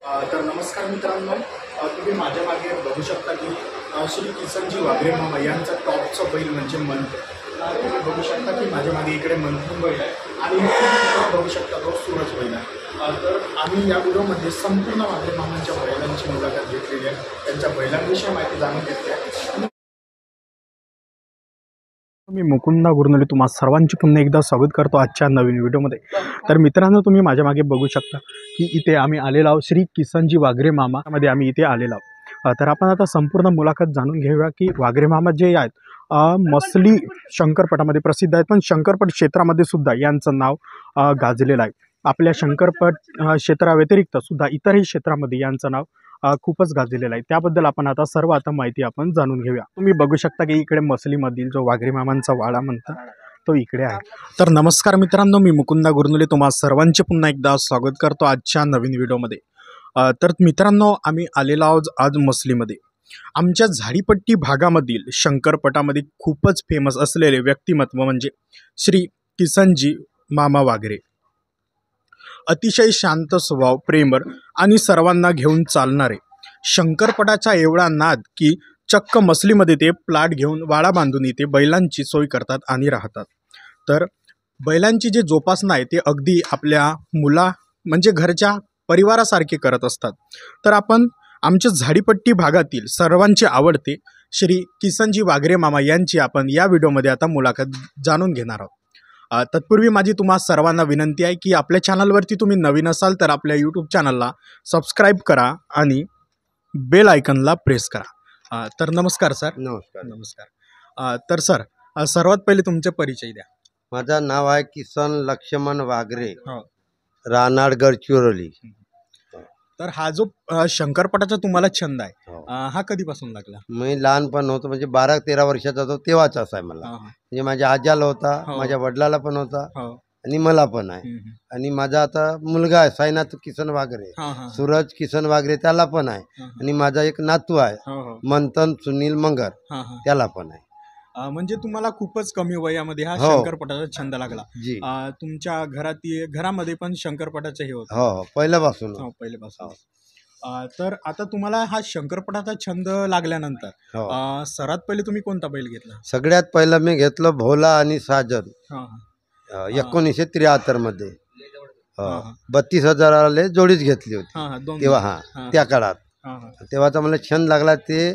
तर नमस्कार मित्रांनो, तुम्ही माझ्या मागे बघू शकता की श्री किसनजी वाघरे मामा यांचा टॉपचा बैल म्हणजे मंथ. तुम्ही बघू शकता की माझ्या मागे इकडे मंथन बैल आहे आणि तुम्ही बघू शकता तो सूरज बैल आहे. तर आम्ही या व्हिडिओमध्ये संपूर्ण वाघरे मामांच्या बैलांची मुलाखत घेतलेली आहे, त्यांच्या बैलांविषयी माहिती जाणून घेतली आहे. मी मुकुंदा गुरनुले तुम्हा सर्वांची पुन्हा एकदा स्वागत करतो आजच्या नवीन व्हिडिओमध्ये. तर मित्रांनो, तुम्ही माझ्या मागे बघू शकता की इथे आम्ही आलेलो आहोत श्री किसनजी वाघरे मामामध्ये आम्ही इथे आलेलो आहोत. तर आपण आता संपूर्ण मुलाखत जाणून घेऊया की वाघरे मामा जे आहेत मसली शंकरपटामध्ये प्रसिद्ध आहेत, पण शंकरपट क्षेत्रामध्ये सुद्धा यांचं नाव गाजलेलं आहे. आपल्या शंकरपट क्षेत्राव्यतिरिक्त सुद्धा इतरही क्षेत्रामध्ये यांचं नाव खूपच गाजलेलं आहे. त्याबद्दल आपण आता माहिती आपण जाणून घेऊया. तुम्ही बघू शकता की इकडे मसलीमधील जो वाघरे मामांचा वाडा म्हणतात तो इकडे आहे. तर नमस्कार मित्रांनो, मी मुकुंदा गुरनुले तुम्हा सर्वांचे पुन्हा एकदा स्वागत करतो आजच्या नवीन व्हिडिओमध्ये. तर मित्रांनो, आम्ही आलेलो आहोत आज मसलीमध्ये. आमच्या झाडीपट्टी भागामधील शंकरपटामध्ये खूपच फेमस असलेले व्यक्तिमत्व म्हणजे श्री किसनजी मामा वाघरे. अतिशय शांत स्वभाव, प्रेमळ आणि सर्वांना घेऊन चालणारे. शंकरपटाचा एवढा नाद की चक्क मसलीमध्ये ते प्लॉट घेऊन वाडा बांधून इथे बैलांची सोय करतात आणि राहतात. तर बैलांची जे जोपासना आहे ते अगदी आपल्या मुला म्हणजे घरच्या परिवारासारखे करत असतात. तर आपण आमच्या झाडीपट्टी भागातील सर्वांचे आवडते श्री किसनजी वाघरे मामा यांची आपण या व्हिडिओमध्ये आता मुलाखत जाणून घेणार आहोत. तत्पूर्वी माझी तुम्हा सर्वांना विनंती आहे की आपल्या चॅनलवरती तुम्ही नवीन असाल तर आपल्या यूट्यूब चॅनलला सबस्क्राईब करा आणि बेल आयकनला प्रेस करा. तर नमस्कार सर. नमस्कार. तर सर, सर्वात पहिले तुमचे परिचय द्या. माझं नाव आहे किसन लक्ष्मण वाघरे, हो. रानाड गडचिरोली. तर हा जो शंकरपटाचा तुम्हाला छंद आहे, हो. हा कधीपासून लागला? मी लहानपण होतो म्हणजे 12-13 वर्षाचा होतो तेव्हाच असा आहे मला. म्हणजे माझ्या आज्याला होता, हो. माझ्या वडिलाला पण होता हो. आणि मला पण आहे. आणि माझा आता मुलगा आहे साईनाथ किसन वाघरे, सूरज किसन वाघरे त्याला पण आहे. आणि माझा एक नातू आहे मंथन सुनील मंगर, त्याला पण आहे. म्हणजे तुम्हाला खूपच कमी वयामध्ये हा हो. शंकरपटाचा छंद लागला. जी. तुमच्या घरामध्ये पण शंकरपटाचं हे होतं? हो, पहिल्यापासून. हो, पहिल्यापासून. तर आता तुम्हाला हा शंकरपटाचा छंद लागल्यानंतर हो. सर्वात पहिले तुम्ही कोणता बैल घेतला? सगळ्यात पहिलं मी घेतलं भोला आणि साजन 1973 मध्ये. 32,000 जोडीच घेतली होती तेव्हा. त्या काळात तेव्हाचा मला छंद लागला. ते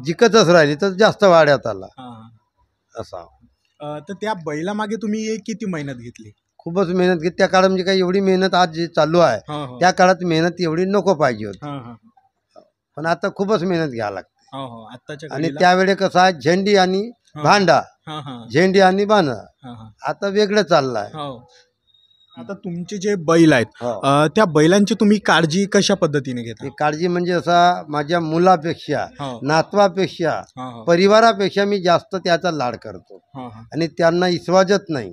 जिकतच राहिली तर जास्त वाढ्यात आला असा. तर त्या बैलामागे तुम्ही किती मेहनत घेतली? खूपच मेहनत घेतली त्या काळात. म्हणजे काही एवढी मेहनत आज जे चालू आहे त्या काळात मेहनत एवढी नको पाहिजे होती, पण आता खूपच मेहनत घ्यावी लागते. आणि त्यावेळी कसं आहे, झेंडी आणि भांडा, झेंडी आणि बांधा आता वेगळं चाललं आहे. आता तुमचे जे बैल आहेत त्या बैलांची तुम्ही काळजी कशा पद्धतीने घेता? काळजी म्हणजे असा माझ्या मुलापेक्षा, नातवापेक्षा, परिवारापेक्षा मी जास्त त्याचा लाड करतो आणि त्यांना विश्वासच नाही.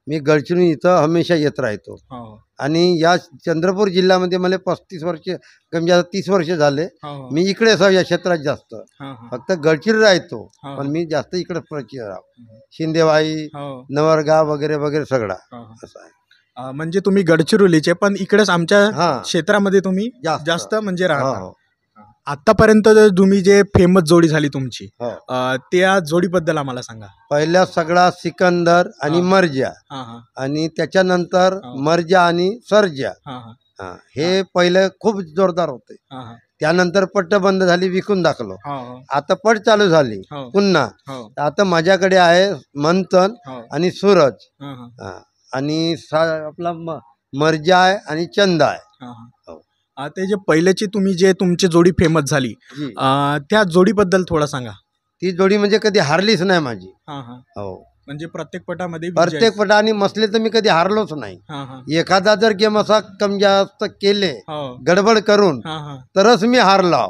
मी गडचिरोली इथं हमेशा येत राहतो. आणि या चंद्रपूर जिल्ह्यामध्ये मला 35 वर्ष कमी 30 वर्ष झाले. मी इकडे असा या क्षेत्रात जास्त, फक्त गडचिरोली राहतो पण मी जास्त इकडे परिचय राहतो. शिंदेवाई, नवरगाव वगैरे वगैरे सगळा असं आहे. म्हणजे तुम्ही गडचिरोलीचे पण इकडेच आमच्या क्षेत्रामध्ये तुम्ही जास्त म्हणजे राहता. आतापर्यंत तुम्ही जे फेमस जोडी झाली तुमची त्या जोडीबद्दल आम्हाला सांगा. पहिल्या सगळा सिकंदर आणि मर्जा, आणि त्याच्यानंतर मर्जा आणि सर्जा, हे पहिले खूप जोरदार होते. त्यानंतर पट्ट बंद झाली, विकून दाखलो. आता पट चालू झाली पुन्हा. आता माझ्याकडे आहे मंथन आणि सूरज आणि आपला मर्जा आहे आणि चंदा आहे. ते जे पहिल्याची तुम्ही जे तुमची जोडी फेमस झाली त्या जोडीबद्दल थोडं सांगा. ती जोडी म्हणजे कधी हारलीच नाही माझी. हो, म्हणजे प्रत्येक पटामध्ये प्रत्येक पटा आणि मसले तर मी कधी हारलोच नाही. एखादा जर गेम असा कमी जास्त केले गडबड करून तरच मी हारलो,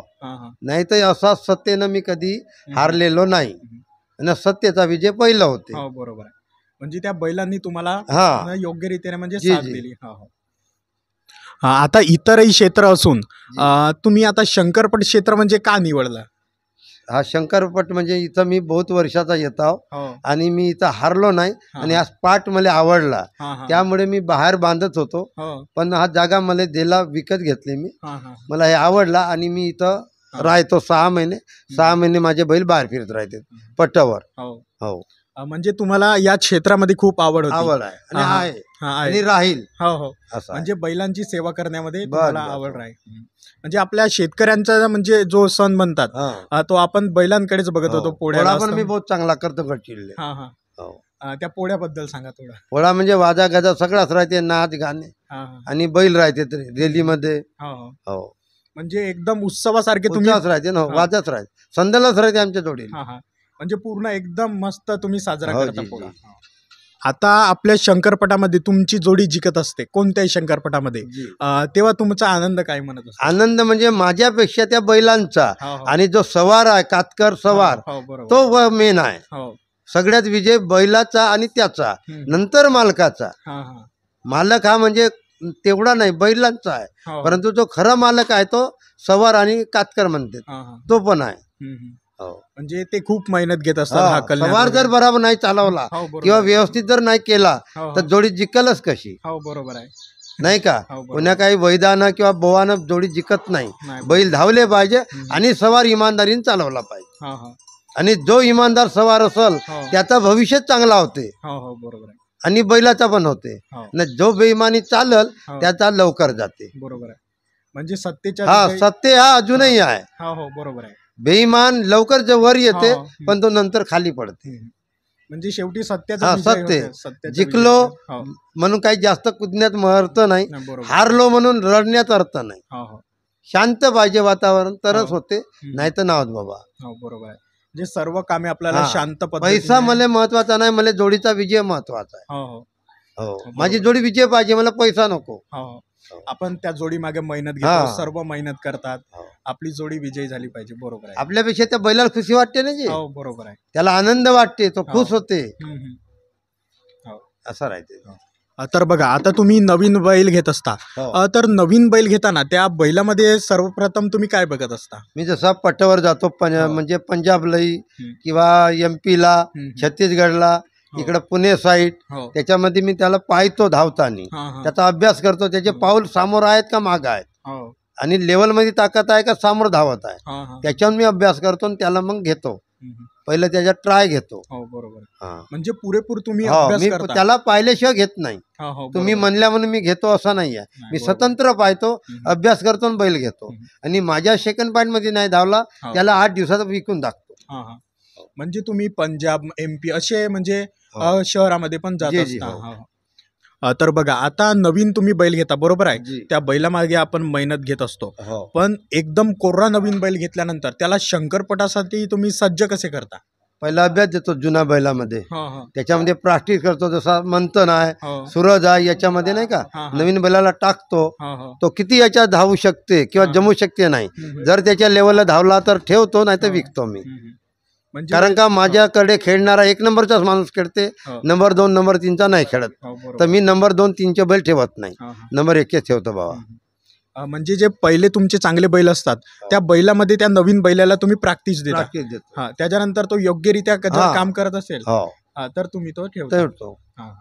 नाही तर असा सत्तेनं मी कधी हारलेलो नाही. आणि सत्तेचा विजय पहिला होते. बरोबर आहे. म्हणजे त्या बैलांनी तुम्हाला योग्य रीतीने म्हणजे साथ दिली. आता इतरही क्षेत्र असून तुम्ही आता शंकरपट क्षेत्र म्हणजे का निवडलं? हा शंकरपट म्हणजे इथं मी बहुत वर्षाचा येत आहो हो आणि मी इथं हारलो नाही आणि हा स्पॉट मला आवडला, त्यामुळे मी बाहेर बांधत होतो, हो पण हा जागा मला दिला, विकत घेतली मी, हा हा मला हे आवडला आणि मी इथं राहतो 6 महिने माझे बैल बाहेर फिरत राहते पट्टावर. हो हो म्हणजे तुम्हाला या क्षेत्रामध्ये खूप आवड होती. आवड आहे आणि हा, आहे हा, आहे. आणि राहील हो हो असं म्हणजे बैलांची सेवा करण्यामध्ये बस, तुम्हाला बस. आवड राहील. म्हणजे आपल्या शेतकऱ्यांचा म्हणजे जो सण म्हणतात तो आपण बैलांकडेच बघत होतो. पोळ्याला पोळा पण मी असतं. बहुत चांगला करतो गडचिरोली. हा हा हो त्या पोळ्याबद्दल सांगा थोडं. पोळा म्हणजे वाजा गाजा सगळाच राहते, नाच गाणे हा हा आणि बैल राहते रेलीमध्ये. हो हो हो म्हणजे एकदम उत्सवासारखे तुम्ही. उत्साहच राहते ना, हा. वाजत राहते, संध्यालाच राहते आमच्या जोडी. हा हा म्हणजे पूर्ण एकदम मस्त तुम्ही साजरा हो, करता जी, पोळा. जी. आता आपल्या शंकरपटामध्ये तुमची जोडी जिंकत असते कोणत्याही शंकरपटामध्ये, तेव्हा तुमचा आनंद काय म्हणत असतो? आनंद म्हणजे माझ्यापेक्षा त्या बैलांचा हो, हो. आणि जो सवार आहे कातकर सवार हो, बरोबर. तो मेन आहे. हो सगळ्यात विजय बैलाचा आणि त्याचा, हम्म. नंतर मालकाचा. हा हा मालक हा म्हणजे तेवढा नाही बैलांचा आहे, हो, हो. परंतु जो खरा मालक आहे तो सवार आणि कातकर म्हणते, हा, हा. तो पण आहे. हम्म. हो. म्हणजे ते खूप मेहनत घेत असतात. हा, कल्याण सवार जर वगैरे. बरोबर नाही चालवला हो, बरोबर. किंवा व्यवस्थित जर नाही केला हो, हो. तर जोडी जिंकलच कशी, हो बरोबर आहे. नाही का? हो, बरोबर. पुन्हा काही वैदानं किंवा बोवानं जोडी जिंकत नाही. नाही, बैल धावले पाहिजे हम्म. आणि सवार इमानदारीने चालवला पाहिजे, हा हा आणि जो इमानदार सवार असेल हो. त्याचा भविष्य चांगला होते हो हो बरोबर आहे. आणि बैलाचा पण होते. हो. न जो बेईमानी चालल हो. त्याचा लवकर जाते. बरोबर आहे. म्हणजे सत्तेच्या हा, विजयी- सत्य हा अजूनही आहे. हो हो बरोबर आहे. बेईमान लवकर जो वर येते हो, हो. पण तो नंतर खाली पडते. हम्म. म्हणजे शेवटी सत्याचा हा, विजय सत्य. होतो. सत्याचा जिंकलो विजय. हो म्हणून काही जास्त कुदण्यात अर्थ नाही, नाही, बरोबर. हारलो म्हणून रडण्यात अर्थ नाही. हो हो शांत पाहिजे वातावरण तरच हो. होते, हम्म. नाही तर नावत बाबा. हो बरोबर आहे. म्हणजे सर्व कामे आपल्याला हा. शांत पद्धतीने. पैसा मला महत्वाचा नाही, मला जोडीचा विजय महत्वाचा आहे. हो हो हो, बरोबर. माझी जोडी विजय पाहिजे, मला पैसा नको. हो हो आपण त्या जोडी मागे मेहनत हा. घेतो, सर्व मेहनत करतात. हो. आपली जोडी विजयी झाली पाहिजे. बरोबर आहे. आपल्यापेक्षा त्या बैलाला खुशी वाटते ना, जी हो बरोबर आहे. त्याला आनंद वाटते, तो खुश हो. होते, हम्म, हम्म. हो असं राहते. तर बघा आता तुम्ही नवीन बैल घेत असता, हो. तर नवीन बैल घेताना त्या बैलामध्ये सर्वप्रथम तुम्ही काय बघत असता? मी जसा पट्ट्यावर जातो हो. म्हणजे पंजाबला हम्म. किंवा MP ला, हम्म. छत्तीसगडला, हो. इकडं पुणे साईड, हो त्याच्यामध्ये मी त्याला पाहतो धावताना, हा, हा. त्याचा अभ्यास करतो, त्याचे पाऊल समोर आहेत का माग आहेत, हो आणि लेवलमध्ये ताकद आहे का समोर धावत आहे, हा, हा. त्याच्यावर मी अभ्यास करतो आणि त्याला मग घेतो. हम्म. पहिलं त्याच्यात ट्राय घेतो. हो बरोबर आहे. हा. म्हणजे पुरेपूर तुम्ही हो, अभ्यास मी करता. त्याला पाहिल्याशिवाय घेत नाही. हो, हो, तुम्ही बरोबर. म्हणल्या म्हणून मी घेतो असं नाही आहे. नाही, मी बरोबर. स्वतंत्र पाहतो, हम्म. अभ्यास करतो आणि बैल घेतो, हम्म. आणि माझ्या सेकंड पॉईंट मध्ये नाही धावला हो. त्याला 8 दिवसात विकून टाकतो. हा, हा. म्हणजे तुम्ही पंजाब, MP असे म्हणजे हो. शहरामध्ये पण जात जी, जी, असता. हो. हा, हा. तर बघा आता नवीन तुम्ही बैल घेता, बरोबर आहे. जी. त्या बैलामागे आपण मेहनत घेत असतो, हो. पण एकदम कोरा नवीन बैल घेतल्यानंतर त्याला शंकरपटासाठी तुम्ही सज्ज कसे करता? पहिला अभ्यास देतो जुन्या बैलामध्ये, हा, हा. त्याच्यामध्ये प्रॅक्टिस करतो, जसा मंथन आहे, हो. सूरज आहे, याच्यामध्ये नाही का हा, हा. नवीन बैलाला टाकतो, हा, हा. तो किती याच्यात धावू शकते किंवा हा. जमू शकते नाही. हम्म. जर त्याच्या लेवलला धावला तर ठेवतो, नाही तर हा. विकतो मी. हम्म. म्हणजे कारण का माझ्याकडे खेळणारा 1 नंबरचाच माणूस खेळते, हो. नंबर 2 नंबर 3चा नाही खेळत, हो, बरोबर. तर मी नंबर 2 3चे बैल ठेवत नाही, हा, हा. नंबर 1 ठेवतो बाबा. हम्म. म्हणजे जे पहिले तुमचे चांगले बैल असतात, हो. त्या बैलामध्ये त्या नवीन बैलाला तुम्ही प्रॅक्टिस देता. प्रॅक्टिस देतो. हा त्याच्यानंतर तो योग्यरित्या जर हा. काम करत असेल, हो, हा, तर तुम्ही तो ठेवता. ठेवतो. हा, हा.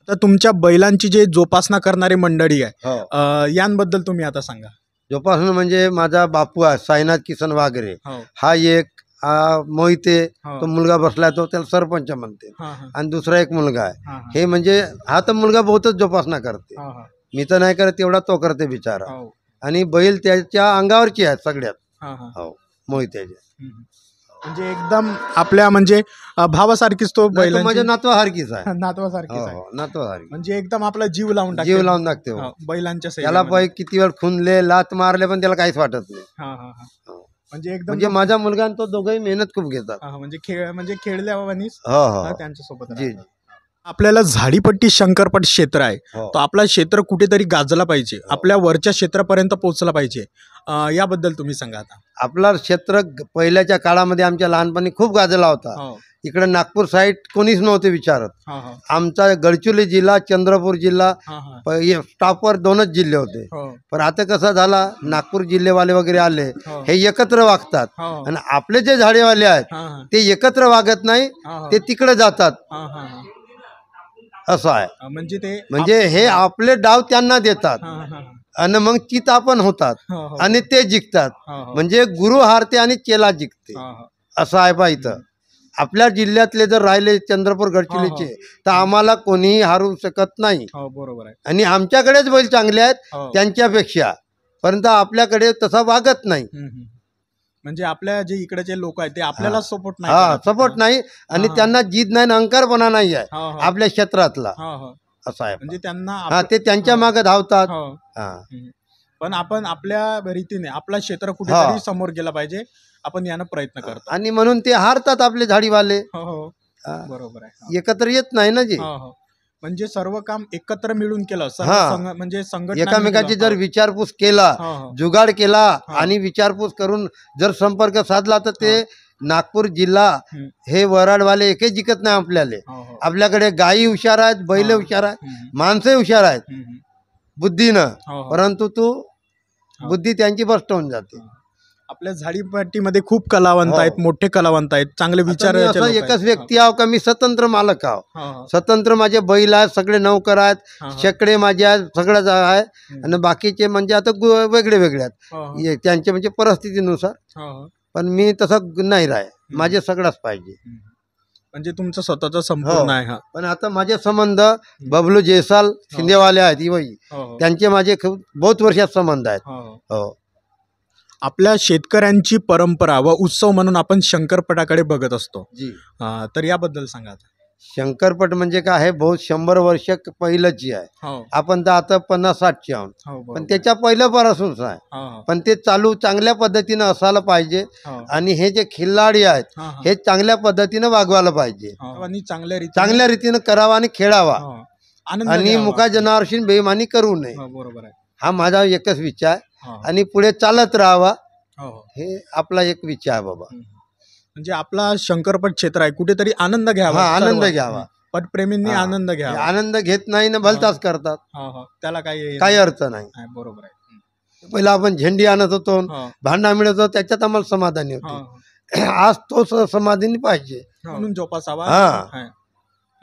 तर तुमच्या बैलांची जे जोपासना करणारी मंडळी आहे, हो, यांबद्दल तुम्ही आता सांगा. जोपासना म्हणजे माझा बापू आहे साईनाथ किसन वाघरे, हो. हा एक, हा मोहिते, हो. तो मुलगा बसलाय, तो त्याला सरपंच म्हणते, हा, हा. आणि दुसरा एक मुलगा आहे. हा, हा. हे म्हणजे हा तर मुलगा बहुतच जोपासना करते, हा, हा. मी तर नाही करत, तेवढा तो करते बिचारा. हो. आणि बैल त्याच्या अंगावरची आहेत सगळ्यात. हा, हा. हो, मोहित्याचे. हम्म. म्हणजे एकदम आपल्या म्हणजे भावासारखीच तो नाही, तो बैलांची माझ्या नातवासारखीच आहे. नातवासारखीच हो, आहे. हो, नातवासारखी. म्हणजे एकदम आपला जीव लावून टाकते. जीव लावून टाकते हो. हा, बैलांच्या त्याला सेवेमध्ये. किती वेळ खुनले, लात मारले, पण त्याला काहीच वाटत नाही. हा, हा, हा. हो. म्हणजे एकदम म्हणजे माझा मुलगा आणि तो दोघंही मेहनत खूप घेतात. हा, म्हणजे खेळल्यावानीच हो, हो, त्यांच्या सोबत जी, राहतात. आपल्याला झाडीपट्टी शंकरपट क्षेत्र आहे, हो. तो आपला क्षेत्र कुठेतरी गाजला पाहिजे, आपल्या वरच्या क्षेत्रापर्यंत पोहोचला पाहिजे. याबद्दल तुम्ही सांगा आता. आपला क्षेत्र पहिल्याच्या काळामध्ये आमच्या लहानपणी खूप गाजला होता. हो. इकडे नागपूर साईड कोणीच नव्हते विचारत. हा हा आमचा गडचिरोली जिल्हा, चंद्रपूर जिल्हा, हा हा स्टॉपवर 2च जिल्हे होते. हो पण आता कसं झाला, नागपूर जिल्हेवाले वगैरे आले, हो हे एकत्र वागतात. हो आणि आपले जे झाडेवाले आहेत हा हा ते एकत्र वागत नाही, हा ते तिकडे जातात. हा हा हा असं आहे. म्हणजे ते म्हणजे हे आपले डाव त्यांना देतात हा हा आणि मग चितापन होतात हो हो आणि ते जिंकतात. हो हो म्हणजे गुरु हारते आणि चेला जिंकते. हा हा असं आहे पहा इथं. आपल्या जिल्ह्यातले जर राहिले चंद्रपूर गडचिरोलीचे तर आम्हाला कोणीही हारू शकत नाही. हो बरोबर आहे. आणि आमच्याकडेच बैल चांगले आहेत हो त्यांच्यापेक्षा, परंतु आपल्याकडे तसा वागत नाही. म्हणजे आपल्या जे इकडचे लोक आहेत ते आपल्याला सपोर्ट नाही हा, करत. सपोर्ट नाही आणि त्यांना जिद नाही, अहंकारपणा नाही आहे हो हो आपल्या क्षेत्रातला. हो हो असं आहे. म्हणजे त्यांना हा, ते त्यांच्या मागे धावतात. हो हा. पण आपण आपल्या रीतीने आपला क्षेत्र हा. कुठेतरी समोर गेला पाहिजे, आपण यानं प्रयत्न करतो. आणि म्हणून ते हारतात आपले झाडीवाले. हो हो हा. बरोबर आहे. एकत्र येत नाही ना जे. हो हो म्हणजे सर्व काम एकत्र मिळून केलं हा. म्हणजे संघटना एकामेकाची जर विचारपूस केला, हो हो जुगाड केला हा. आणि विचारपूस करून जर संपर्क साधला तर ते नागपूर जिल्हा हम्म. हे वराडवाले एकही जिंकत नाही आपल्याला. हो हो आपल्याकडे गायी हुशार आहेत, बैल हा. हुशार आहेत, हम्म. माणसं हुशार आहेत हम्म. बुद्धीनं, हो हो परंतु तू हा. बुद्धी त्यांची भ्रष्ट होऊन जाते. आपल्या झाडीपट्टीमध्ये खूप कलावंत हो. आहेत, मोठे कलावंत आहेत, चांगले आता विचार मी असं एकच व्यक्ती आहो का मी स्वतंत्र मालक आहो. स्वतंत्र माझे बैल आहेत, सगळे नौकर आहेत, शेकडे माझे आहेत, सगळं आहे. आणि बाकीचे म्हणजे आता वेगळे वेगळे आहेत त्यांचे म्हणजे परिस्थितीनुसार. पण मी तसं नाही राहे, माझे सगळंच पाहिजे. म्हणजे तुमचं स्वतःचा संपूर्ण आहे. हा पण आता माझे संबंध बबलू जयसाल शिंदेवाले आहेत इवई, हो हो त्यांचे माझे खूप बहुत वर्षात संबंध आहेत. हो हो. हो. आपल्या शेतकऱ्यांची परंपरा व उत्सव म्हणून आपण शंकरपटाकडे बघत असतो. जी. तर याबद्दल सांगा आता. शंकरपट म्हणजे काय आहे, बहुत 100 वर्ष पहिलंची आहे. हो आपण तर आता 50-60ची आहोत, हो पण बरोबर. त्याच्या पहिल्यापासूनच आहे. हो हो पण ते चालू चांगल्या पद्धतीनं असायला पाहिजे. हो आणि हे जे खिल्लाडी आहेत हा, हा. हे चांगल्या पद्धतीनं वागवायला पाहिजे, हो. आणि चांगल्या रीतीने चांगल्या रीतीनं करावा आणि खेळावा. हो. आनंद आणि घ्यावा. मुका जनावरशी बेईमानी करू नये, हो, बरोबर आहे. हा माझा एकच विचार आहे. हो, आणि पुढे चालत राहावा, हो, हो. हे आपला एक विचार आहे बाबा. म्हणजे आपला शंकरपट क्षेत्र आहे, कुठेतरी आनंद घ्यावा. हा, आनंद सर्व. घ्यावा. पटप्रेमींनी हा. आनंद घ्यावा. आनंद घेत नाही ना भलताच करतात, हो हो त्याला काही काही अर्थ नाही. नाही, बरोबर आहे. पहिला आपण झेंडी आणत होतो, हो, भांडा मिळत होतो, त्याच्यात आम्हाला समाधानी हो, होते. आज तो समाधानी पाहिजे. हो. म्हणून जोपासावा. हा. हा.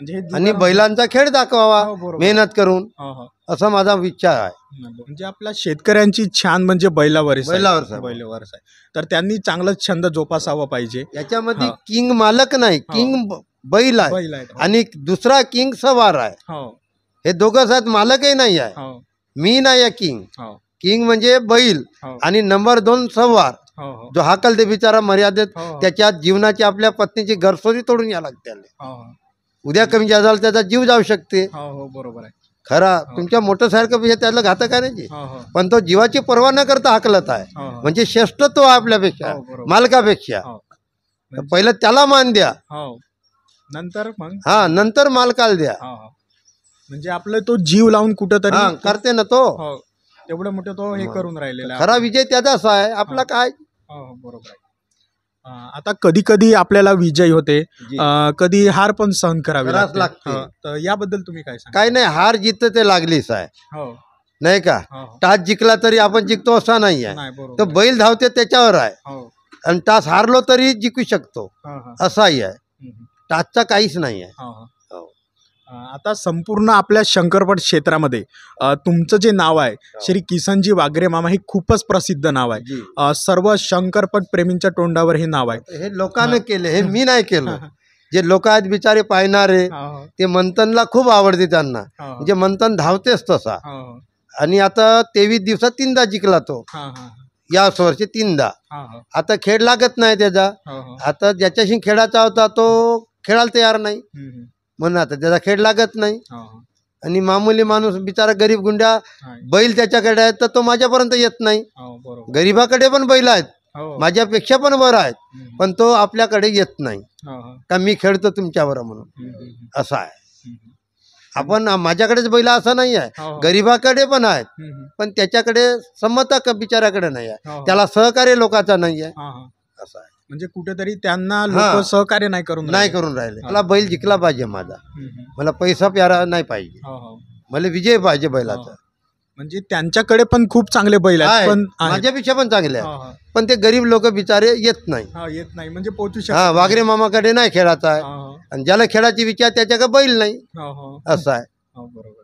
म्हणजे हे आणि जुगार- बैलांचा खेळ दाखवावा हो, बरोबर. मेहनत करून, हो हो असा माझा विचार आहे. म्हणजे आपल्या शेतकऱ्यांची छान म्हणजे बैलावरच आहे. बैलावरच आहे. बैलावरच आहे. तर त्यांनी चांगलाच छंद जोपासावा पाहिजे. याच्यामध्ये हा. किंग मालक नाही, किंग बैल आहे बैल आहेत. हो. आणि दुसरा किंग सवार आहे. हो हे दोघं साथ मालकही नाही आहे. हो मी नाही आहे किंग. हो किंग म्हणजे बैल हो आणि नंबर 2 सवार, हो हो जो हाकल ते बिचारा मर्यादेत हो. त्याच्या जीवनाची आपल्या पत्नीची घरसोरी तोडून या लागते त्याला. हो उद्या कमी जास्त झालं त्याचा जीव जाऊ शकते. हो हो बरोबर आहे. खरा तुमच्या मोटरसायकल पेक्षा त्याला घातक आहे ना जी, हो हो पण तो जीवाची पर्वा न करता हाकलत आहे. हो हो. म्हणजे श्रेष्ठत्व आहे आपल्यापेक्षा, हो, बरोबर. मालकापेक्षा. हो. तर पहिलं त्याला मान द्या, हो नंतर मग हा, नंतर मालकाला द्या. हो हो म्हणजे आपलं तो जीव लावून कुठंतरी हा, करते ना तो. हो एवढं मोठं तो हे करून राहिलेला आहे. खरा विजय त्याचाच आहे, आपला काय. हो हो बरोबर आहे. आता कधी कधी आपल्याला विजय होते, जी. कधी हार पण सहन करावी करावंच लागते. लागते. हो, तर याबद्दल तुम्ही काय सांगा. काय नाही, हार जित ते लागलीच आहे, हो नाही का. हो हो. टाच जिंकला तरी आपण जिंकतो असा नाही आहे. नाही तो बरोबर आहे. बैल धावते त्याच्यावर आहे, हो आणि टाच हारलो तरी जिंकू शकतो, हो हो असाही आहे. हम्म. टाचचा काहीच नाही आहे. हो, हो. हो. आता संपूर्ण आपल्या शंकरपट क्षेत्रामध्ये तुमचं जे नाव आहे श्री किसनजी वागरे मामा हे खूपच प्रसिद्ध नाव आहे. जी. सर्व शंकरपट प्रेमींच्या तोंडावर हे नाव आहे. हे लोकांनी केले, हे मी नाही केलं. जे लोक आहेत बिचारे पाहणारे, हो, ते मंथनला खूप आवडते त्यांना. हो, हो. म्हणजे मंथन धावतेच तसा. हो, हो. आणि आता 23 दिवसात 3दा जिंकला तो, हा, हा, या वर्षी 3दा. हा, हा. आता खेळ लागत नाही त्याचा. हो, हो. आता ज्याच्याशी खेळायचा होता तो खेळायला तयार नाही, हम्म. म्हणून आता त्याचा खेळ लागत नाही. हो, हो. आणि मामूली माणूस बिचारा गरीब गुंड्या, हा. बैल त्याच्याकडे आहेत तर तो माझ्यापर्यंत येत नाही. हो, बरोबर. गरीबाकडे पण बैल आहेत, हो. माझ्यापेक्षा पण वर आहेत, हम्म. पण तो आपल्याकडे येत नाही हो, हो. का मी खेळतो तुमच्यावर म्हणून. हम्म. असं आहे. हम्म. आपण माझ्याकडेच बैल असं नाही आहे, हो, हो. गरीबाकडे पण आहेत, हम्म. पण त्याच्याकडे संमता का बिचाराकडे नाही आहे, हो, हो. त्याला सहकार्य लोकांचा नाही आहे. हा, हा. असं आहे. म्हणजे कुठेतरी त्यांना लोक सहकार्य नाही करून राहिले. मला बैल जिंकला पाहिजे माझा. मला पैसा प्यारा नाही पाहिजे. मला विजय पाहिजे बैलाचा. म्हणजे त्यांच्याकडे पण खूप चांगले बैल आहेत, पण माझ्यापेक्षा पण चांगले आहेत, पण ते गरीब लोक बिचारे येत नाही. म्हणजे पोहोचू शकतात. वाघरे मामाकडे नाही खेळायचा आहे, आणि ज्याला खेळाची विचार त्याच्याकडे बैल नाही, असं आहे. बरोबर.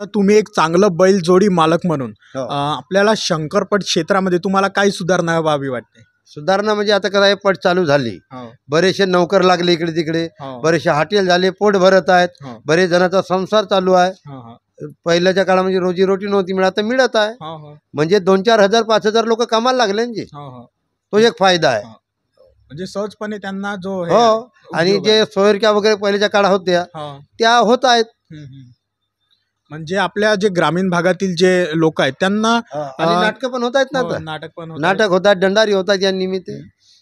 तर तुम्ही एक चांगलं बैल जोडी मालक म्हणून आपल्याला शंकरपट क्षेत्रामध्ये तुम्हाला काय सुधारणा व्हावी वाटते? सुधारणा म्हणजे आता कसं आहे, पट चालू झाली, बरेचसे नौकर लागले इकडे तिकडे, बरेचसे हॉटेल झाले, पोट भरत आहेत, बरेच जणांचा संसार चालू आहे. पहिल्याच्या काळामध्ये रोजीरोटी नव्हती मिळत, तर मिळत आहे. म्हणजे 2-4 हजार 5,000 लोक कामाला लागले ना, तो एक फायदा आहे. म्हणजे सहजपणे त्यांना जो आणि जे सोयरक्या वगैरे पहिल्याच्या काळात होत्या त्या होत आहेत. म्हणजे आपल्या जे ग्रामीण भागातील जे लोक आहेत त्यांना नाटक पण होत आहेत ना, नाटक होतात, दंडारी होतात, या निमित्त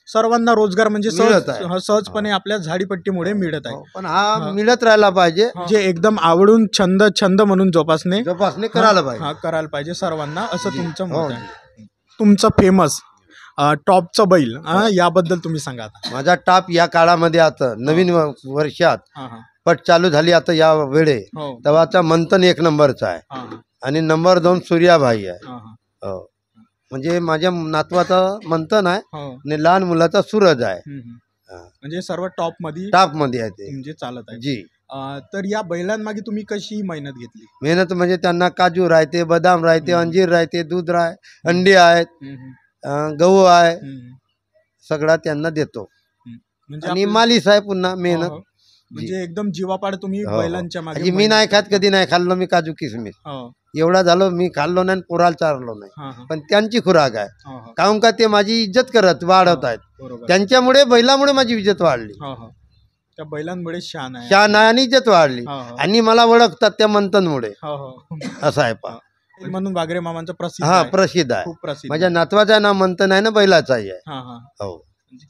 सर्वांना रोजगार म्हणजे सहजपणे आपल्या झाडीपट्टीमुळे मिळत आहे. पण हा मिळत राहायला पाहिजे. जे एकदम आवडून छंद म्हणून जोपासणे करायला पाहिजे सर्वांना, असं तुमचं मत आहे. तुमचं फेमस टॉपचं बैल याबद्दल तुम्ही सांगा. माझा टॉप या काळामध्ये आता नवीन वर्षात पट चालू झाली आता या वेळे, तेव्हाचा मंथन 1 नंबरचा आहे, आणि नंबर 2 सूर्याभाई आहे. म्हणजे माझ्या नातवाचा मंथन आहे, आणि लहान मुलाचा सूरज आहे. म्हणजे सर्व टॉप मध्ये आहे ते म्हणजे चालत आहे जी. तर या बैलांमागे तुम्ही कशी मेहनत घेतली? मेहनत म्हणजे त्यांना काजू राहते, बदाम राहते, अंजीर राहते, दूध अंडी आहेत, गहू आहे, सगळा त्यांना देतो. आणि मालिश आहे पुन्हा मेहनत. म्हणजे एकदम जीवापाड तुम्ही बैलांच्या मागे. मी नाही खात, कधी नाही खाल्लो मी काजू किसमिस. एवढा झालो मी खाल्लो नाही, पोराला चारलो नाही, पण त्यांची खुराक आहे. काहून का ते माझी इज्जत वाढवत आहेत. त्यांच्यामुळे बैलामुळे माझी इज्जत वाढली. त्या बैलांमुळे शान आहे आणि इज्जत वाढली, आणि मला ओळखतात त्या मंथनमुळे. असं आहे पा म्हणून वाघरे मामांचं प्रसिद्ध प्रसिद्ध आहे. खूप प्रसिद्ध. माझ्या नातवाचं नाव मंथन आहे ना, बैलाचाही आहे.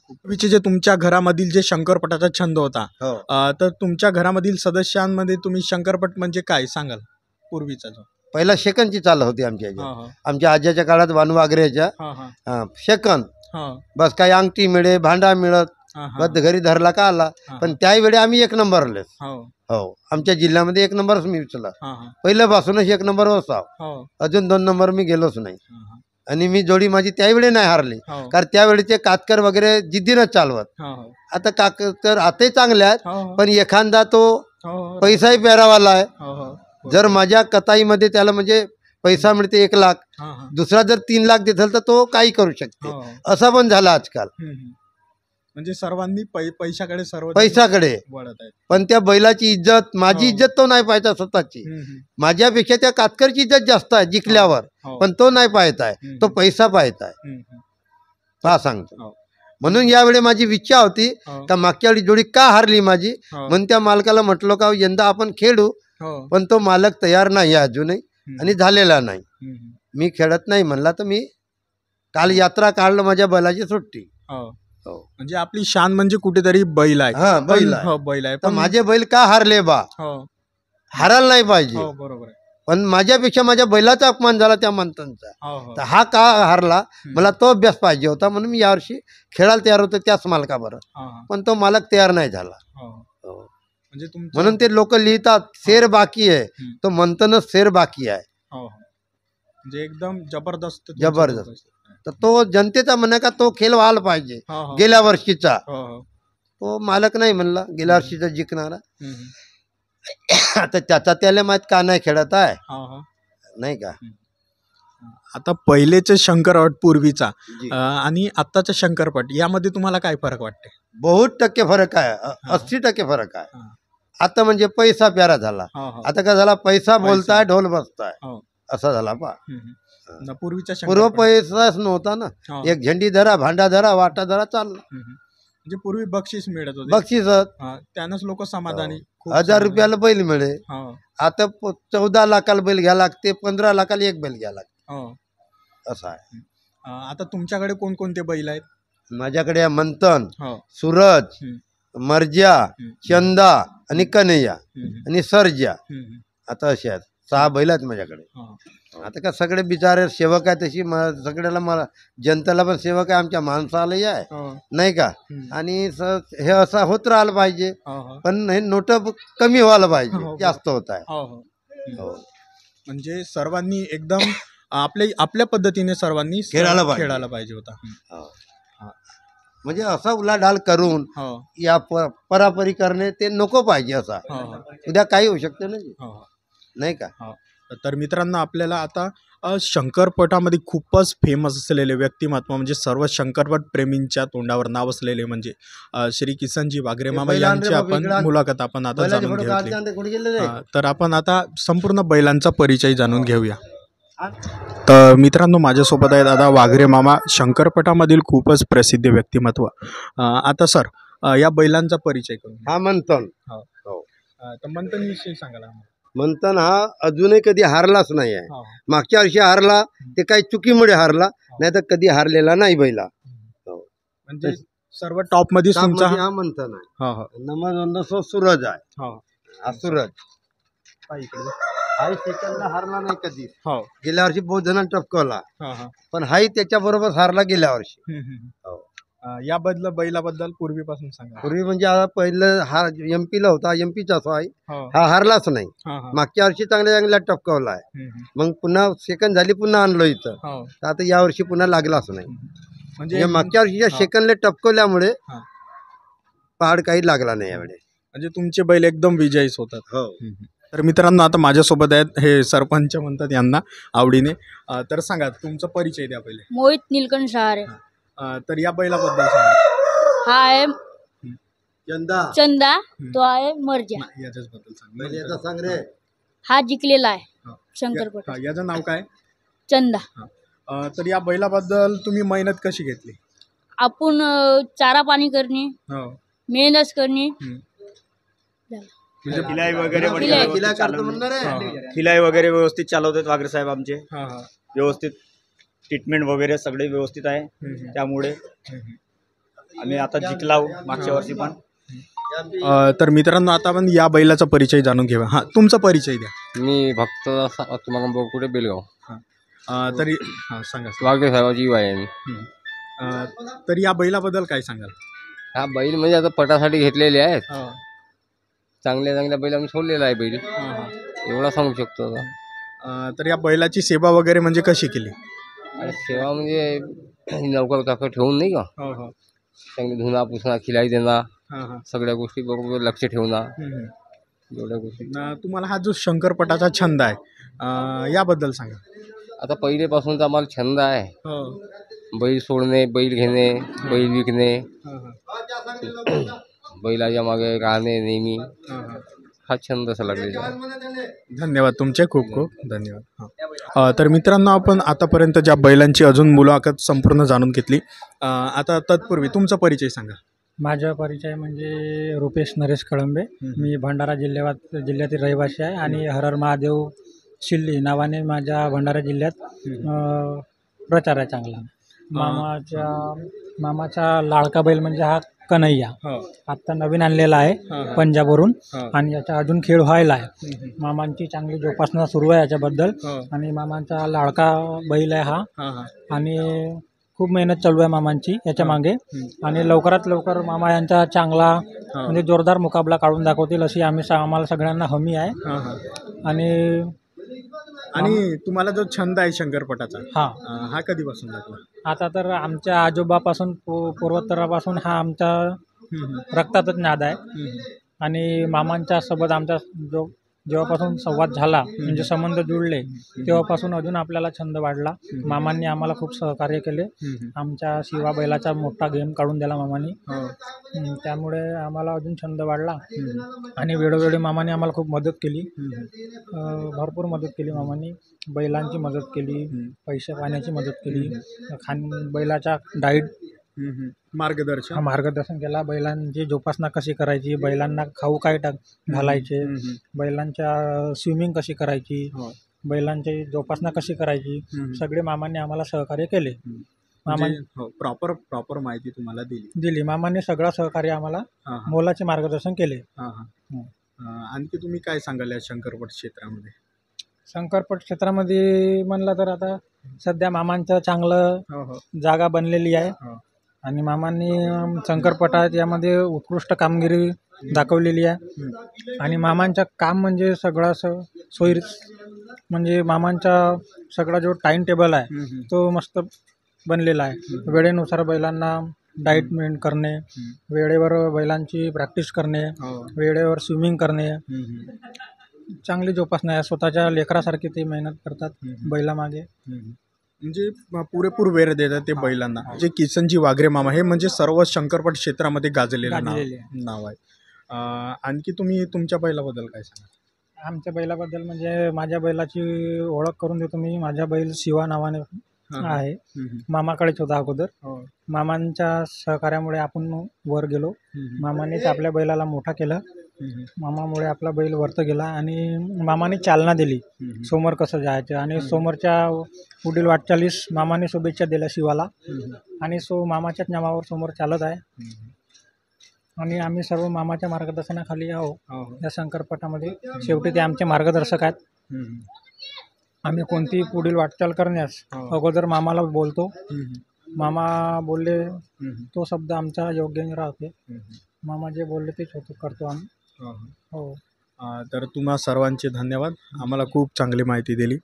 पूर्वीचे जे तुमच्या घरामधील जे शंकरपटाचा छंद होता, तर तुमच्या घरामधील सदस्यांमध्ये तुम्ही शंकरपट म्हणजे काय सांगाल? पूर्वीचा जो पहिला शेकनची चाल होती आमच्या आज्याच्या काळात, वानवागऱ्याच्या शेकन. बस काही अंगठी मिळे, भांडा मिळत, बस घरी धरला का आला. पण त्यावेळी आम्ही 1 नंबरलेच. आमच्या जिल्ह्यामध्ये 1 नंबरच मी उचला. पहिल्यापासूनच 1 नंबर असाव, अजून 2 नंबर मी गेलोच नाही. आणि मी जोडी माझी त्यावेळी नाही हारली, कारण त्यावेळीचे कातकर वगैरे जिद्दीनच चालवत. आता कातकर आताही चांगले आहेत, पण एखादा तो पैसाही पेरावाला आहे. जर माझ्या कताईमध्ये त्याला म्हणजे पैसा मिळते 1 लाख, दुसरा जर 3 लाख देतल तर तो काही करू शकते. असं पण झालं आजकाल. म्हणजे सर्वांनी पैशाकडे वळत आहेत. पण त्या बैलाची इज्जत, माझी इज्जत तो नाही पाहता स्वतःची. माझ्यापेक्षा त्या कातकरची इज्जत जास्त आहे जिंकल्यावर, पण तो नाही पाहत आहे, तो पैसा पाहत आहे. हा सांगतो. म्हणून यावेळी माझी इच्छा होती का मागच्या वेळी जोडी का हारली माझी, म्हणून त्या मालकाला म्हटलो का यंदा आपण खेळू, पण तो मालक तयार नाही अजूनही, आणि झालेला नाही. मी खेळत नाही म्हणला, तर मी काल यात्रा काढलं माझ्या बैलाची सुट्टी. म्हणजे आपली शान म्हणजे कुठेतरी बैल आहे. बैल आहे, पण माझे बैल का हारले बा, हारायला नाही पाहिजे. बरोबर आहे. पण माझ्यापेक्षा माझ्या बैलाचा अपमान झाला त्या मंथनचा. तर हा का हारला, मला तो अभ्यास पाहिजे होता, म्हणून मी यावर्षी खेळायला तयार होतो त्याच मालकाबरोबर, पण तो मालक तयार नाही झाला. म्हणजे म्हणून ते लोक लिहितात शेर बाकी आहे, तो मंथनच शेर बाकी आहे. म्हणजे एकदम जबरदस्त. तर तो जनतेचा म्हणा का तो खेळ व्हायला पाहिजे. गेल्या वर्षीचा तो मालक नाही म्हणला, गेल्या वर्षीचा जिंकणारा. आता त्याचा त्याला माहित का नाही खेळत आहे, नाही का. आता पहिलेचे शंकरपट पूर्वीचा आणि आत्ताचा शंकरपट यामध्ये तुम्हाला काय फरक वाटते? बहुत टक्के फरक आहे, 80% फरक आहे. आता म्हणजे पैसा प्यारा झाला. आता काय झाला, पैसा बोलताय, ढोल बसताय, असा झाला पा. पूर्व पैसाच नव्हता ना, एक झेंडी धरा, भांडा धरा, वाटा धरा, चालला. म्हणजे पूर्वी बक्षीस मिळत होते, बक्षीस त्यानंच लोक समाधानी. 1000 रुपयाला बैल मिळे, आता 14 लाखाला बैल घ्या लागते, 15 लाखाला 1 बैल घ्या लागते, असं आहे. आता तुमच्याकडे कोणकोणते बैल आहेत? माझ्याकडे मंथन, सूरज, मर्जा, चंदा आणि कन्हैया आणि सर्जा, आता असे आहेत. 6 बैल आहेत माझ्याकडे. आता का सगळे बिचारे सेवक आहे तशी सगळ्याला मला जनतेला पण सेवक आहे, आमच्या माणसालाही आहे नाही का. आणि हे असं होत राहिलं पाहिजे, पण हे नोट कमी व्हायला पाहिजे, जास्त होत आहे. म्हणजे सर्वांनी एकदम आपल्या पद्धतीने सर्वांनी खेळायला पाहिजे होता. म्हणजे असा उलाढाल करून या परापरी करणे ते नको पाहिजे. असा उद्या काही होऊ शकतं नाही का. तर मित्रांनो, आपल्याला आता शंकरपटामध्ये खूपच फेमस असलेले व्यक्तिमत्व म्हणजे सर्व शंकरपट प्रेमींच्या तोंडावर नाव असलेले म्हणजे श्री किसनजी वाघरे मामा यांची आपण मुलाखत आपण आता जाणून घेतली. तर आपण आता संपूर्ण बैलांचा परिचय जाणून घेऊया. तर मित्रांनो, माझ्यासोबत आहेत आता वाघरे मामा, शंकरपटामधील खूपच प्रसिद्ध व्यक्तिमत्व. आता सर, या बैलांचा परिचय करून हा मंथन. तर मंथन विषयी सांगायला. मंथन हा अजूनही कधी हारलाच नाही आहे. मागच्या वर्षी हारला ते काही चुकीमुळे हारला, नाही तर कधी हारलेला नाही बैला. म्हणजे सर्व टॉप मध्ये हा मंथन आहे. नंबर सूरज आहे. हा सूरज हाही सेकंदला हारला नाही कधी. गेल्या वर्षी बहुत जणांना टपकवला, पण हाही त्याच्या बरोबर हारला गेल्या वर्षी. याबद्दल बैलाबद्दल पूर्वीपासून सांगा. पूर्वी म्हणजे आता पहिलं हा एमपीला होता, एमपीचा आहे, हा हारलाच नाही. मागच्या वर्षी चांगल्या टपकवला आहे, मग पुन्हा सेकंड झाली, पुन्हा आणलो इथं. आता या वर्षी पुन्हा लागलाच नाही. म्हणजे मागच्या वर्षीच्या सेकंडला टपकवल्यामुळे पहाड काही लागला नाही यावेळी. म्हणजे तुमचे बैल एकदम विजयीच होतात. तर मित्रांनो, आता माझ्यासोबत आहेत हे सरपंच म्हणतात यांना आवडीने. तर सांगा, तुमचा परिचय द्या पहिले. मोहित नीलकंठ शहारे. तर या बैलाबद्दल सांगा. हा आहे चंदा, तो आहे मर्जा. याच्याबद्दल सांग रे. हा जिंकलेला आहे शंकरपट. याचं नाव काय? चंदा. तर या बैलाबद्दल तुम्ही मेहनत कशी घेतली? आपण चारा पाणी करणे, मेहनत करणे, खिलाई वगैरे व्यवस्थित चालवतात वाघरे साहेब आमचे. व्यवस्थित ट्रीटमेंट वगैरे सगळे व्यवस्थित आहे. त्यामुळे आम्ही आता जिंकलाव मागच्या वर्षी पण. तर मित्रांनो, आता आपण या बैलाचा परिचय जाणून घेऊया. हा, तुमचा परिचय द्या. मी भक्त तुम्हाला बोकुडे बेलगाव. तरी सांगा. वाघरे साहेबाची युवा आहे मी. तर या बैलाबद्दल काय सांगाल? हा बैल म्हणजे आता पटासाठी घेतलेले आहेत. चांगल्या चांगल्या बैल आम्ही सोडलेला आहे बैल, एवढा सांगू शकतो आता. तर या बैलाची सेवा वगैरे म्हणजे कशी केली? सेवा म्हणजे लवकर काका ठेवून नाही का, चांगली धुना पुसणं, खिलाई देणं, सगळ्या गोष्टी बरोबर लक्ष ठेवणं, एवढ्या गोष्टी. तुम्हाला हा जो शंकरपटाचा छंद आहे याबद्दल सांगा. आता पहिलेपासूनचा आम्हाला छंद आहे, बैल सोडणे, बैल घेणे, बैल विकणे, बैलाच्या मागे राहणे नेहमी, हा छंद असा लागलेला आहे. धन्यवाद तुमचे, खूप खूप धन्यवाद. तर मित्रांनो, आपण आतापर्यंत ज्या बैलांची अजून मुलाखत संपूर्ण जाणून घेतली. आता तत्पूर्वी तुमचा परिचय सांगा. माझा परिचय म्हणजे रुपेश नरेश कळंबे. मी भंडारा जिल्ह्यातील रहिवासी आहे आणि हरहर महादेव शिल्ली नावाने माझ्या भंडारा जिल्ह्यात प्रचार आहे चांगला. मामाचा लाडका बैल म्हणजे हा कन्हैया, आत्ता नवीन आणलेला आहे पंजाबवरून, आणि याचा अजून खेळ व्हायला आहे. मामांची चांगली जोपासना सुरू आहे याच्याबद्दल, आणि मामांचा लाडका बैल आहे हा, आणि खूप मेहनत चालू आहे मामांची याच्या मागे, आणि लवकरात लवकर मामा यांचा चांगला म्हणजे जोरदार मुकाबला काढून दाखवतील अशी आम्हाला सगळ्यांना हमी आहे. आणि तुम्हाला जो छंद आहे शंकरपटाचा, हा कधीपासून लागला? आता तर आमच्या आजोबापासून पूर्वोत्तरापासून हा आमच्या रक्तातच नाद आहे. आणि मामांच्या सोबत आमचा जेव्हापासून संवाद झाला म्हणजे संबंध जुळले तेव्हापासून अजून आपल्याला छंद वाढला. मामांनी आम्हाला खूप सहकार्य केले. आमच्या शिवा बैलाचा मोठा गेम काढून दिला मामांनी, त्यामुळे आम्हाला अजून छंद वाढला. आणि वेळोवेळी मामांनी आम्हाला खूप मदत केली, भरपूर मदत केली मामांनी. बैलांची मदत केली, पैसे पाण्याची मदत केली, बैलाचा डाईट मार्गदर्शन केला. बैलांची जोपासना कशी करायची, बैलांना खाऊ काय घालायचे, बैलांच्या स्विमिंग कशी करायची, बैलांची जोपासना कशी करायची, सगळे मामांनी आम्हाला सहकार्य केले. प्रॉपर माहिती तुम्हाला दिली. मामांनी सगळं सहकार्य आम्हाला मोलाचे मार्गदर्शन केले. आणखी तुम्ही काय सांगाल या शंकरपट क्षेत्रामध्ये? शंकरपट क्षेत्रामध्ये म्हणलं तर आता सध्या मामांचं चांगलं जागा बनलेली आहे आणि मामांनी शंकरपटात यामध्ये उत्कृष्ट कामगिरी दाखवलेली आहे आणि मामांचं काम म्हणजे सगळं असं सोयी म्हणजे मामांचा सगळा जो टाईम टेबल आहे तो मस्त बनलेला आहे. वेळेनुसार बैलांना डाईट मेंटेन करणे, वेळेवर बैलांची प्रॅक्टिस करणे, वेळेवर स्विमिंग करणे, चांगली जोपासना आहे. स्वतःच्या लेकरासारखी ते मेहनत करतात बैलामागे. म्हणजे पुरेपूर वेळ देतात ते बैलांना. जे किसनजी वाघरे मामा हे म्हणजे सर्व शंकरपट क्षेत्रामध्ये गाजलेलं नाव आहे. आणखी तुम्ही तुमच्या बैलाबद्दल काय सांगा? आमच्या बैलाबद्दल म्हणजे माझ्या बैलाची ओळख करून देतो मी. माझा बैल शिवा नावाने आहे. मामाकडेच होता अगोदर. मामांच्या सहकार्यामुळे आपण वर गेलो. मामानेच आपल्या बैलाला मोठा केलं. मामामुळे आपला बैल वरती गेला आणि मामाने चालना दिली समोर कसं जायचं आणि समोरच्या पुढील वाटचालीस मामाने शुभेच्छा दिल्या शिवाला आणि मामाच्याच नावावर समोर चालत आहे आणि आम्ही सर्व मामाच्या मार्गदर्शनाखाली आहो या शंकरपटामध्ये. शेवटी ते आमचे मार्गदर्शक आहेत. आम्ही कोणतीही पुढील वाटचाल करण्यास अगोदर मामाला बोलतो. मामा बोलले तो शब्द आमचा योग्य राहते. मामा जे बोलले तेच करतो आम्ही. हो. तर तुम्हा सर्वांचे धन्यवाद. आम्हाला खूप चांगली माहिती दिली.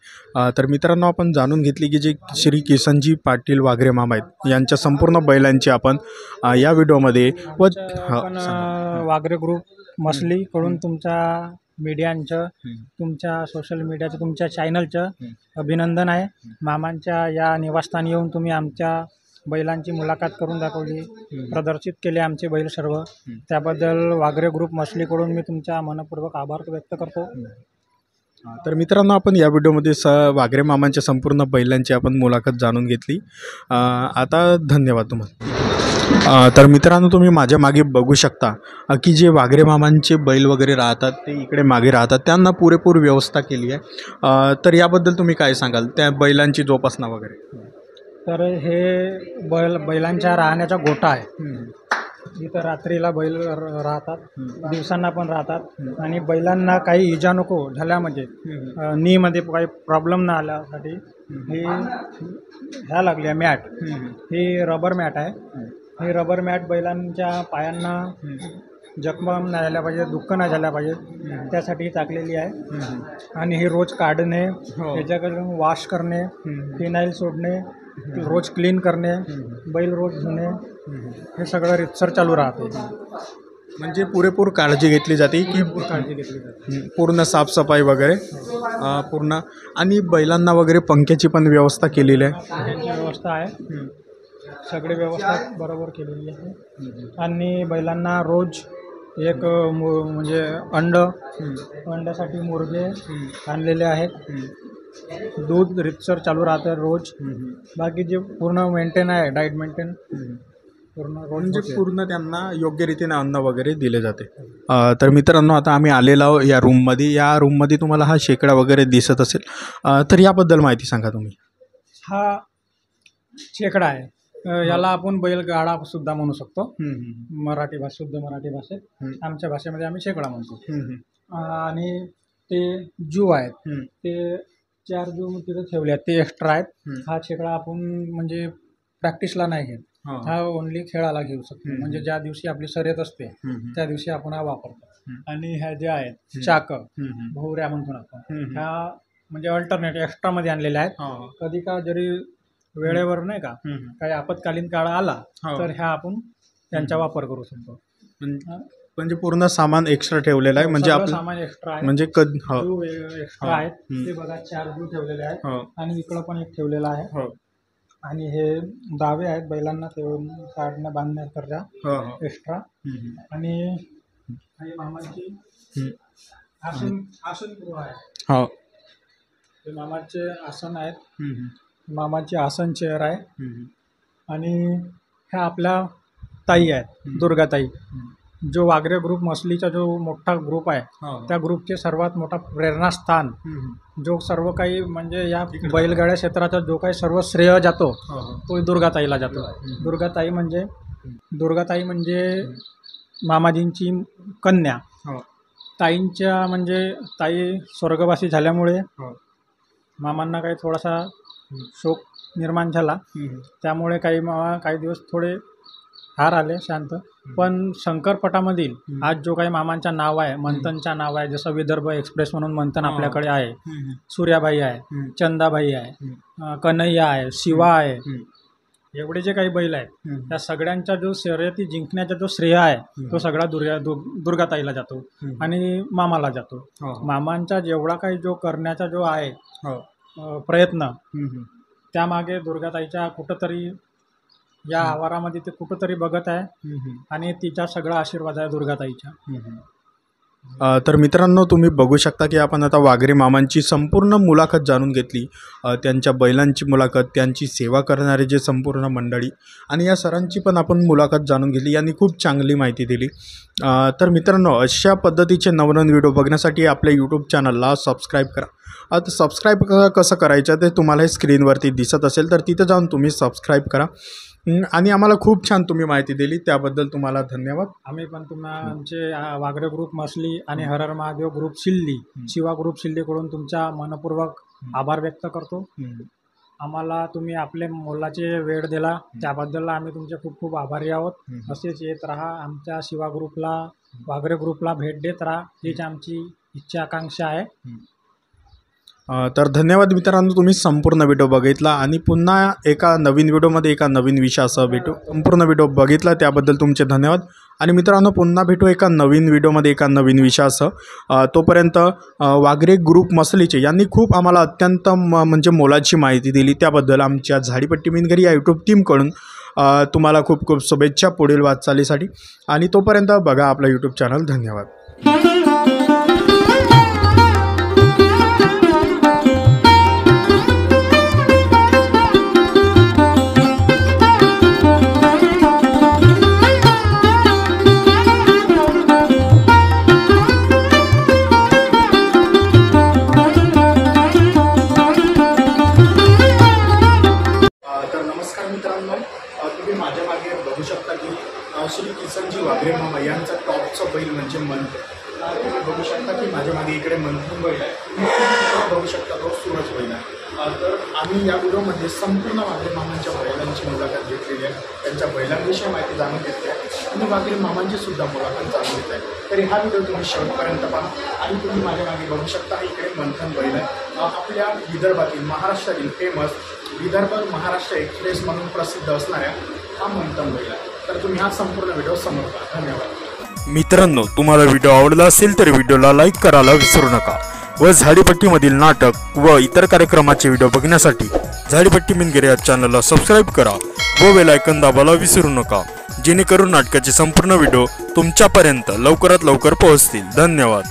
तर मित्रांनो, आपण जाणून घेतली की जे श्री किसनजी पाटील वाघरे मामा आहेत यांच्या संपूर्ण बैलांची आपण या व्हिडिओमध्ये आपण वाघरे ग्रुप मसलीकडून तुमच्या मीडियांचं, तुमच्या सोशल मीडियाचं, तुमच्या चॅनलचं अभिनंदन आहे. मामांच्या या निवासस्थानी येऊन तुम्ही आमच्या बैलांची मुलाखत करून दाखवली, प्रदर्शित केले आमचे बैल सर्व. त्याबद्दल वाघरे ग्रुप मसलीकडून मी तुमच्या मनपूर्वक आभार व्यक्त करतो. तर मित्रांनो, आपण या व्हिडिओमध्ये वाघरे मामांच्या संपूर्ण बैलांची आपण मुलाखत जाणून घेतली. आता धन्यवाद तुम्हाला. तर मित्रांनो, तुम्ही माझ्या मागे बघू शकता की जे वाघरे मामांचे बैल वगैरे राहतात ते इकडे मागे राहतात. त्यांना पुरेपूर व्यवस्था केली आहे. तर याबद्दल तुम्ही काय सांगाल, त्या बैलांची जोपासना वगैरे? तर हे बैलांच्या राहण्याचा गोठा आहे. इथं रात्रीला बैल राहतात, दिवसांना पण राहतात आणि बैलांना काही इजा नको झाल्या म्हणजे नीमध्ये काही प्रॉब्लेम न आल्यासाठी ह्या लागल्या मॅट. ही रबर मॅट आहे. ही रबर मॅट बैलांच्या पायांना जखमा नाही झाल्या पाहिजे, दुःख नाही झाल्या पाहिजे त्यासाठी टाकलेली आहे. आणि हे रोज काढणे, त्याच्याकडून वॉश करणे, फिनाईल सोडणे, रोज क्लीन करणे, बैल रोज धुणे, हे सगळं रितसर चालू राहते. म्हणजे पुरेपूर काळजी घेतली जाते की काळजी घेतली जाते, पूर्ण साफसफाई वगैरे पूर्ण. आणि बैलांना वगैरे पंख्याची पण व्यवस्था केलेली आहे. पंख्याची व्यवस्था आहे, सगळी व्यवस्था बरोबर केलेली आहे. आणि बैलांना रोज एक म्हणजे अंड्यासाठी मुर्गे आणलेले आहेत. दूध रितसर चालू राहतं रोज. बाकी जे पूर्ण मेंटेन आहे, डाईट मेंटेन पूर्ण रोज म्हणजे पूर्ण त्यांना योग्य रीतीने अन्न वगैरे दिले जाते. तर मित्रांनो, आता आम्ही आलेलो आहोत या रूममध्ये. या रूममध्ये तुम्हाला हा शेकडा वगैरे दिसत असेल. तर याबद्दल माहिती सांगा तुम्ही. हा शेकडा आहे. याला आपण बैलगाडा सुद्धा म्हणू शकतो. मराठी शुद्ध मराठी भाषेत. आमच्या भाषेमध्ये आम्ही शेकडा म्हणतो. आणि ते जू आहेत, ते 4 जू तिथे ठेवले आहेत, ते एक्स्ट्रा आहेत. हा शेकडा आपण म्हणजे प्रॅक्टिसला नाही घेत, हा ओन्ली खेळाला घेऊ शकतो. म्हणजे ज्या दिवशी आपली शर्यत असते त्या दिवशी आपण हा वापरतो. आणि ह्या ज्या आहेत चाकं, भोवऱ्या म्हणतो आपण, ह्या म्हणजे अल्टरनेट एक्स्ट्रामध्ये आणलेल्या आहेत. कधी का जरी वेळेवर नाही का काही आपत्कालीन काळ आला तर ह्या आपण त्यांचा वापर करू शकतो. म्हणजे पूर्ण सामान एक्स्ट्रा ठेवलेलं आहे. म्हणजे आपलं सामान एक्स्ट्रा आहे. म्हणजे एक्स्ट्रा आहेत ते बघा, 4 जू ठेवलेले आहेत आणि इकडं पण एक ठेवलेला आहे. आणि हे दावे आहेत बैलांना साडण्या बांधण्याकरता एक्स्ट्रा. आणि मामाची आसन आहे. ते मामाचे आसन आहेत. मामाची आसन चेअर आहे. आणि ह्या आपल्या ताई आहेत, दुर्गाताई. जो वाघरे ग्रुप मसलीचा जो मोठा ग्रुप आहे त्या ग्रुपचे सर्वात मोठा प्रेरणास्थान, जो सर्व काही म्हणजे या बैलगाड्या क्षेत्राचा जो काही सर्व श्रेय जातो तो दुर्गाताईला जातो. दुर्गाताई म्हणजे मामाजींची कन्या. ताईंच्या म्हणजे ताई स्वर्गवासी झाल्यामुळे मामांना काही थोडासा शोक निर्माण झाला, त्यामुळे काही दिवस थोडे हार आले शांत. पण शंकरपटामधील आज जो काही मामांचा नाव आहे, मंथनचा नाव आहे, जसं विदर्भ एक्सप्रेस म्हणून मंथन आपल्याकडे आहे, सूर्याबाई आहे, चंदाबाई आहे, कन्हैया आहे, शिवा आहे, एवढे जे काही बैल आहेत त्या सगळ्यांचा जो शर्यती जिंकण्याचा जो श्रेय आहे तो सगळा दुर्गाताईला जातो आणि मामाला जातो. मामांचा जेवढा काही जो करण्याचा जो आहे प्रयत्न, त्यामागे दुर्गाताईच्या कुठंतरी या आवारामध्ये ते कुठंतरी बघत आहे आणि तिचा सगळा आशीर्वाद आहे दुर्गाताईचा. तर मित्रांनो, तुम्ही बघू शकता की आपण आता वाघरे मामांची संपूर्ण मुलाखत जाणून घेतली, त्यांच्या बैलांची मुलाखत, त्यांची सेवा करणारे जे संपूर्ण मंडळी आणि या सरांची पण आपण मुलाखत जाणून घेतली. यांनी खूप चांगली माहिती दिली. तर मित्रांनो, अशा पद्धतीचे नवनवीन व्हिडिओ बघण्यासाठी आपल्या यूट्यूब चॅनलला सबस्क्राईब करा. आता सबस्क्राईब कसं करायचं ते तुम्हाला हे स्क्रीनवरती दिसत असेल तर तिथं जाऊन तुम्ही सबस्क्राईब करा. आणि आम्हाला खूप छान तुम्ही माहिती दिली, त्याबद्दल तुम्हाला धन्यवाद. आम्ही पण आमचे वाघरे ग्रुप मसली आणि हरहर महादेव ग्रुप शिल्ली, शिवा ग्रुप शिल्लीकडून तुमचा मनपूर्वक आभार व्यक्त करतो. आम्हाला तुम्ही आपले मोलाचे वेळ दिला त्याबद्दल आम्ही तुमचे खूप खूप आभारी आहोत. असेच येत राहा, आमच्या शिवा ग्रुपला, वाघरे ग्रुपला भेट देत राहा, हीच आमची इच्छा आकांक्षा आहे. तर धन्यवाद मित्रांनो, तुम्ही संपूर्ण व्हिडिओ बघितला आणि पुन्हा एका नवीन व्हिडिओमध्ये एका नवीन विषयासह भेटू. संपूर्ण व्हिडिओ बघितला त्याबद्दल तुमचे धन्यवाद. आणि मित्रांनो, पुन्हा भेटू एका नवीन व्हिडिओमध्ये एका नवीन विषयासह. तोपर्यंत वाघरे ग्रुप मसलीचे यांनी खूप आम्हाला अत्यंत म्हणजे मोलाची माहिती दिली, त्याबद्दल आमच्या झाडीपट्टी मिनगरी या यूट्यूब टीमकडून तुम्हाला खूप खूप शुभेच्छा पुढील वाटचालीसाठी. आणि तोपर्यंत बघा आपला यूट्यूब चॅनल. धन्यवाद. तुम्ही माझ्या मागे बघू शकता की श्री किसनजी वाघरे मामा यांचा टॉपचा बैल म्हणजे मंथ. तुम्ही बघू शकता की माझ्या मागे इकडे मंथन बैल आहे, तुम्ही बघू शकता तो सूरज बैल आहे. तर आम्ही या व्हिडिओमध्ये संपूर्ण वाघरे मामांच्या बैलांची मुलाखत घेतलेली आहे, त्यांच्या बैलांविषयी माहिती जाणून घेतली आहे आणि वाघरे मामांची सुद्धा मुलाखत जाणून घेतली आहे. तरी हा व्हिडिओ तुम्ही शेवटपर्यंत पहा. आणि तुम्ही माझ्या मागे बघू शकता इकडे मंथन बैल आहे, आपल्या विदर्भातील, महाराष्ट्रातील फेमस विदर्भ महाराष्ट्र एक्सप्रेस म्हणून प्रसिद्ध असणाऱ्या हा मंथन बैल आहे. तर तुम्ही हा संपूर्ण व्हिडिओ समोर पहा. धन्यवाद. मित्रांनो, तुम्हाला व्हिडिओ आवडला असेल तर व्हिडिओला लाईक करायला विसरू नका व झाडीपट्टीमधील नाटक व इतर कार्यक्रमाचे व्हिडिओ बघण्यासाठी झाडीपट्टी मिनगिरे या चॅनलला सबस्क्राईब करा व बेल आयकॉन दाबायला विसरू नका, जेणेकरून नाटकाचे संपूर्ण व्हिडिओ तुमच्यापर्यंत लवकरात लवकर पोहोचतील. धन्यवाद.